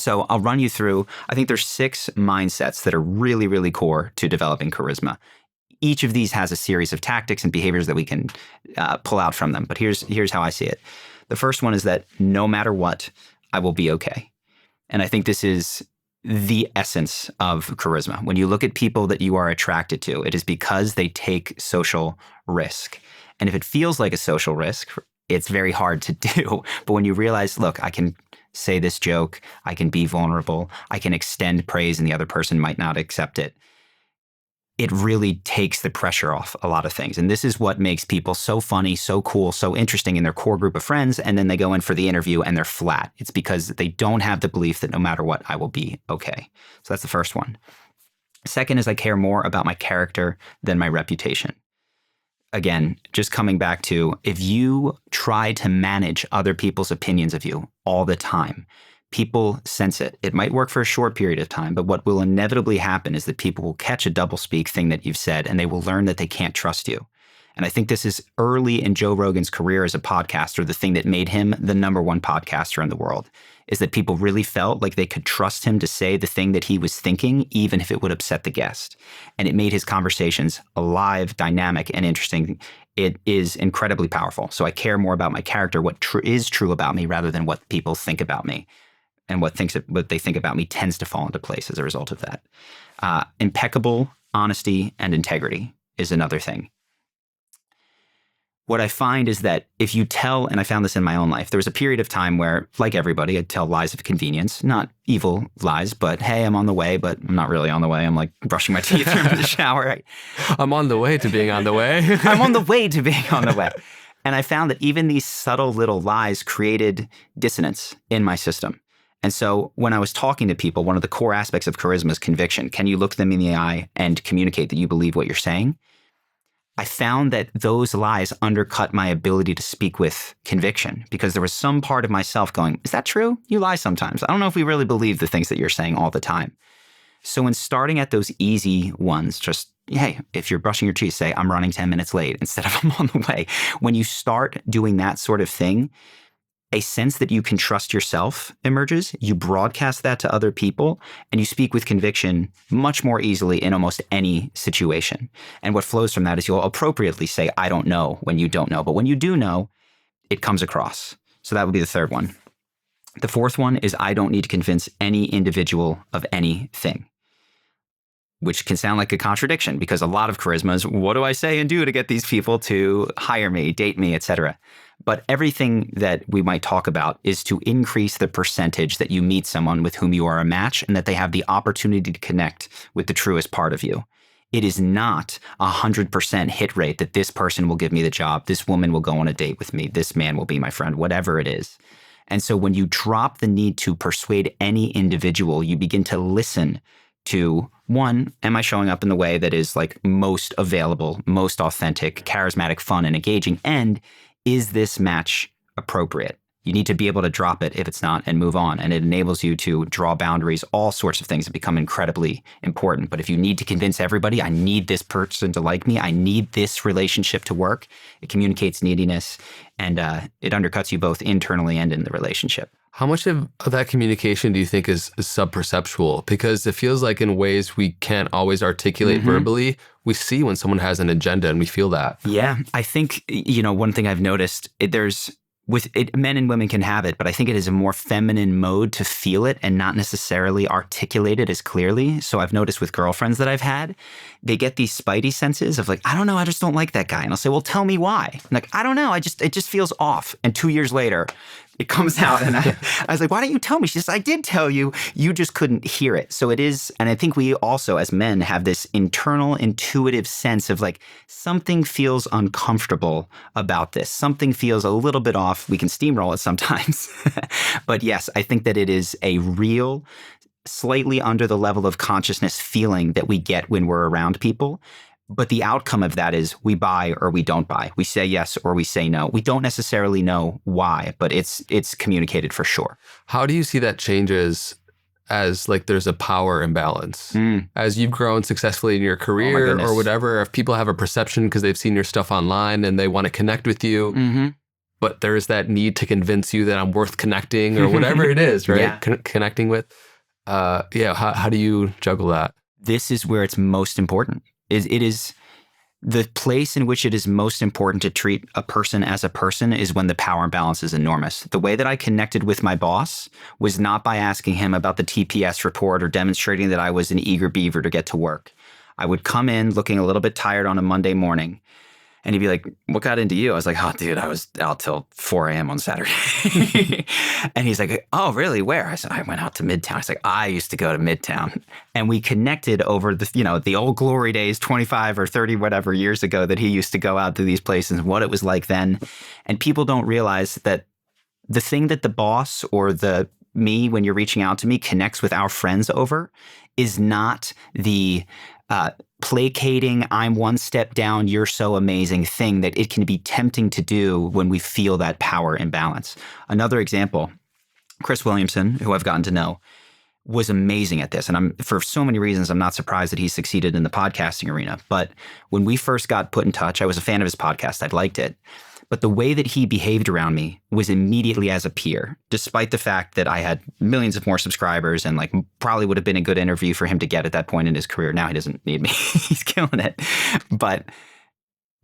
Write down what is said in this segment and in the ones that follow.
So I'll run you through, I think there's 6 mindsets that are really, really core to developing charisma. Each of these has a series of tactics and behaviors that we can pull out from them. But here's how I see it. The first one is that no matter what, I will be okay. And I think this is the essence of charisma. When you look at people that you are attracted to, it is because they take social risk. And if it feels like a social risk, it's very hard to do. But when you realize, look, I can say this joke, I can be vulnerable, I can extend praise and the other person might not accept it, it really takes the pressure off a lot of things. And this is what makes people so funny, so cool, so interesting in their core group of friends. And then they go in for the interview and they're flat. It's because they don't have the belief that no matter what, I will be okay. So that's the first one. Second is I care more about my character than my reputation. Again, just coming back to, if you try to manage other people's opinions of you all the time, people sense it. It might work for a short period of time, but what will inevitably happen is that people will catch a doublespeak thing that you've said, and they will learn that they can't trust you. And I think this is early in Joe Rogan's career as a podcaster, the thing that made him the #1 podcaster in the world, is that people really felt like they could trust him to say the thing that he was thinking, even if it would upset the guest. And it made his conversations alive, dynamic, and interesting. It is incredibly powerful. So I care more about my character, what is true about me, rather than what people think about me. And what they think about me tends to fall into place as a result of that. Impeccable honesty and integrity is another thing. What I find is that if you tell, and I found this in my own life, there was a period of time where, like everybody, I'd tell lies of convenience, not evil lies, but hey, I'm on the way, but I'm not really on the way. I'm like brushing my teeth in the shower. Right? I'm on the way to being on the way. I'm on the way to being on the way. And I found that even these subtle little lies created dissonance in my system. And so when I was talking to people, one of the core aspects of charisma is conviction. Can you look them in the eye and communicate that you believe what you're saying? I found that those lies undercut my ability to speak with conviction, because there was some part of myself going, is that true? You lie sometimes. I don't know if we really believe the things that you're saying all the time. So in starting at those easy ones, just, hey, if you're brushing your teeth, say, I'm running 10 minutes late instead of I'm on the way. When you start doing that sort of thing, a sense that you can trust yourself emerges. You broadcast that to other people, and you speak with conviction much more easily in almost any situation. And what flows from that is you'll appropriately say, I don't know, when you don't know. But when you do know, it comes across. So that would be the third one. The fourth one is I don't need to convince any individual of anything, which can sound like a contradiction, because a lot of charisma is, what do I say and do to get these people to hire me, date me, etc. But everything that we might talk about is to increase the percentage that you meet someone with whom you are a match and that they have the opportunity to connect with the truest part of you. It is not 100% hit rate that this person will give me the job, this woman will go on a date with me, this man will be my friend, whatever it is. And so when you drop the need to persuade any individual, you begin to listen to, one, am I showing up in the way that is like most available, most authentic, charismatic, fun, and engaging? And is this match appropriate? You need to be able to drop it if it's not and move on. And it enables you to draw boundaries, all sorts of things that become incredibly important. But if you need to convince everybody, I need this person to like me, I need this relationship to work, it communicates neediness, and it undercuts you both internally and in the relationship. How much of that communication do you think is sub-perceptual? Because it feels like in ways we can't always articulate verbally, we see when someone has an agenda and we feel that. Yeah, I think, one thing I've noticed, men and women can have it, but I think it is a more feminine mode to feel it and not necessarily articulate it as clearly. So I've noticed with girlfriends that I've had, they get these spidey senses of like, I don't know, I just don't like that guy. And I'll say, well, tell me why. I'm like, I don't know, it just feels off. And 2 years later, it comes out and I was like, why don't you tell me? She says, I did tell you, you just couldn't hear it. So it is, and I think we also as men have this internal intuitive sense of like, something feels uncomfortable about this. Something feels a little bit off. We can steamroll it sometimes. But yes, I think that it is a real, slightly under the level of consciousness feeling that we get when we're around people. But the outcome of that is we buy or we don't buy. We say yes or we say no. We don't necessarily know why, but it's communicated for sure. How do you see that changes as like there's a power imbalance? As you've grown successfully in your career or whatever, if people have a perception because they've seen your stuff online and they want to connect with you, but there is that need to convince you that I'm worth connecting or whatever it is, right? Yeah. Connecting with. How do you juggle that? This is where it's most important. It is the place in which it is most important to treat a person as a person is when the power imbalance is enormous. The way that I connected with my boss was not by asking him about the TPS report or demonstrating that I was an eager beaver to get to work. I would come in looking a little bit tired on a Monday morning, and he'd be like, "What got into you?" I was like, "Oh, dude, I was out till 4 a.m. on Saturday." And he's like, "Oh, really? Where?" I said, "I went out to Midtown." He's like, "I used to go to Midtown." And we connected over the old glory days, 25 or 30 whatever years ago, that he used to go out to these places and what it was like then. And people don't realize that the thing that the boss or the me, when you're reaching out to me, connects with our friends over is not the placating, I'm one step down, you're so amazing thing that it can be tempting to do when we feel that power imbalance. Another example, Chris Williamson, who I've gotten to know, was amazing at this. And for so many reasons, I'm not surprised that he succeeded in the podcasting arena. But when we first got put in touch, I was a fan of his podcast. I liked it. But the way that he behaved around me was immediately as a peer, despite the fact that I had millions of more subscribers and like probably would have been a good interview for him to get at that point in his career. Now he doesn't need me. He's killing it. But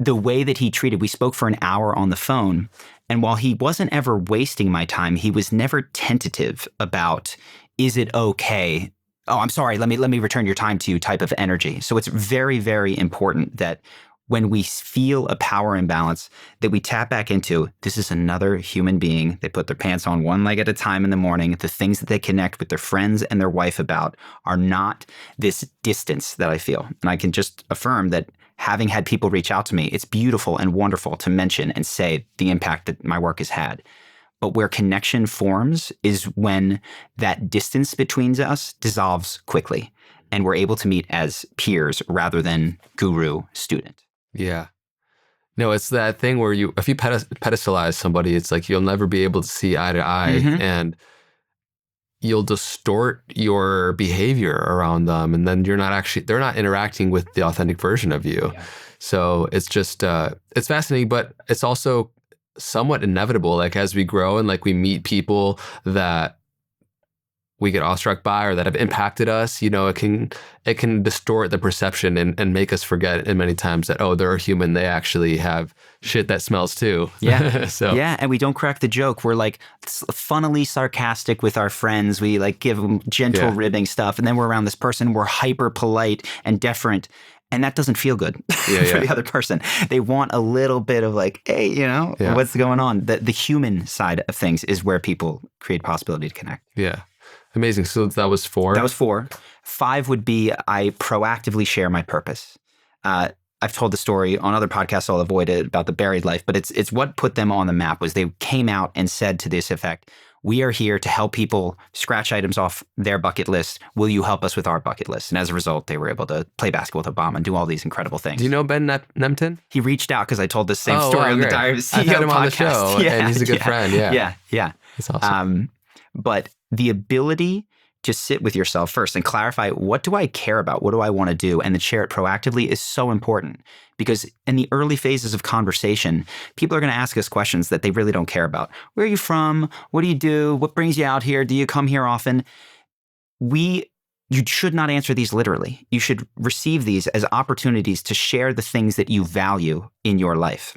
the way that he treated, we spoke for an hour on the phone. And while he wasn't ever wasting my time, he was never tentative about, is it okay? Oh, I'm sorry. Let me return your time to you type of energy. So it's very, very important that when we feel a power imbalance, that we tap back into, this is another human being. They put their pants on one leg at a time in the morning. The things that they connect with their friends and their wife about are not this distance that I feel. And I can just affirm that having had people reach out to me, it's beautiful and wonderful to mention and say the impact that my work has had. But where connection forms is when that distance between us dissolves quickly and we're able to meet as peers rather than guru-student. Yeah. No, it's that thing where if you pedestalize somebody, it's like you'll never be able to see eye to eye, and you'll distort your behavior around them, and then they're not interacting with the authentic version of you. Yeah. So it's just it's fascinating, but it's also somewhat inevitable. Like as we grow and like we meet people that we get awestruck by or that have impacted us, it can distort the perception and make us forget in many times that, oh, they're human. They actually have shit that smells too. Yeah. So yeah. And we don't crack the joke. We're like funnily sarcastic with our friends. We like give them gentle ribbing stuff. And then we're around this person. We're hyper polite and deferent. And that doesn't feel good for the other person. They want a little bit of like, hey, what's going on? The human side of things is where people create possibility to connect. Yeah. Amazing. So that was 4? That was 4. 5 would be I proactively share my purpose. I've told the story on other podcasts, I'll avoid it, about the buried life, but it's what put them on the map was they came out and said to this effect, we are here to help people scratch items off their bucket list. Will you help us with our bucket list? And as a result, they were able to play basketball with Obama and do all these incredible things. Do you know Ben Nemtin? He reached out because I told the same story on the Diary of a CEO I've had him podcast. On the show, and he's a good friend. Yeah. That's awesome. But the ability to sit with yourself first and clarify, what do I care about? What do I want to do? And then share it proactively is so important, because in the early phases of conversation, people are going to ask us questions that they really don't care about. Where are you from? What do you do? What brings you out here? Do you come here often? You should not answer these literally. You should receive these as opportunities to share the things that you value in your life.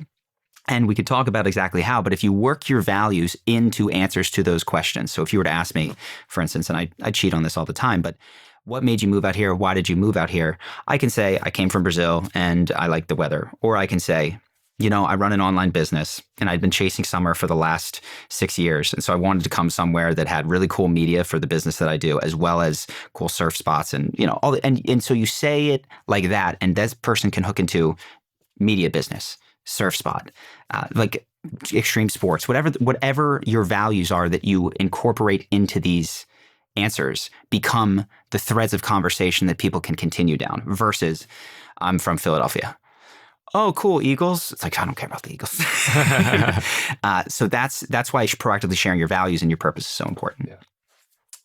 And we could talk about exactly how, but if you work your values into answers to those questions. So if you were to ask me, for instance, and I cheat on this all the time, but what made you move out here? Why did you move out here? I can say, I came from Brazil and I like the weather. Or I can say, I run an online business and I'd been chasing summer for the last 6 years. And so I wanted to come somewhere that had really cool media for the business that I do, as well as cool surf spots and, and so you say it like that, and that person can hook into media business, surf spot, like extreme sports, whatever your values are that you incorporate into these answers become the threads of conversation that people can continue down versus I'm from Philadelphia. Oh, cool. Eagles. It's like, I don't care about the Eagles. So that's why proactively sharing your values and your purpose is so important. Yeah.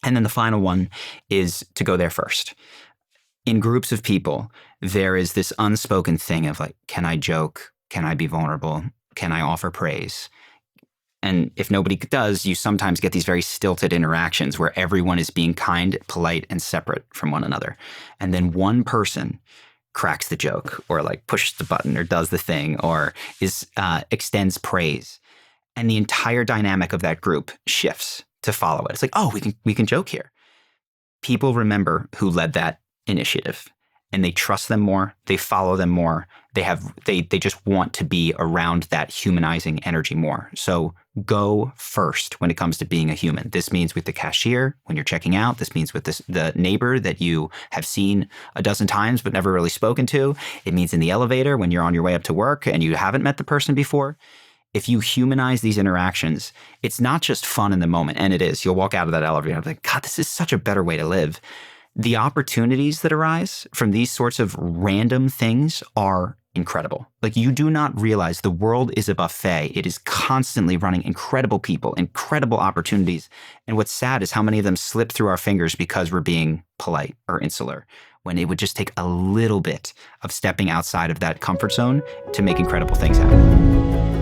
And then the final one is to go there first. In groups of people, there is this unspoken thing of like, can I joke? Can I be vulnerable? Can I offer praise? And if nobody does, you sometimes get these very stilted interactions where everyone is being kind, polite, and separate from one another. And then one person cracks the joke or like pushes the button or does the thing or extends praise. And the entire dynamic of that group shifts to follow it. It's like, oh, we can joke here. People remember who led that initiative, and they trust them more. They follow them more. They just want to be around that humanizing energy more. So go first when it comes to being a human. This means with the cashier when you're checking out. This means with the neighbor that you have seen a dozen times but never really spoken to. It means in the elevator when you're on your way up to work and you haven't met the person before. If you humanize these interactions, it's not just fun in the moment, and it is. You'll walk out of that elevator and be like, God, this is such a better way to live. The opportunities that arise from these sorts of random things are incredible. Like, you do not realize the world is a buffet. It is constantly running incredible people, incredible opportunities. And what's sad is how many of them slip through our fingers because we're being polite or insular, when it would just take a little bit of stepping outside of that comfort zone to make incredible things happen.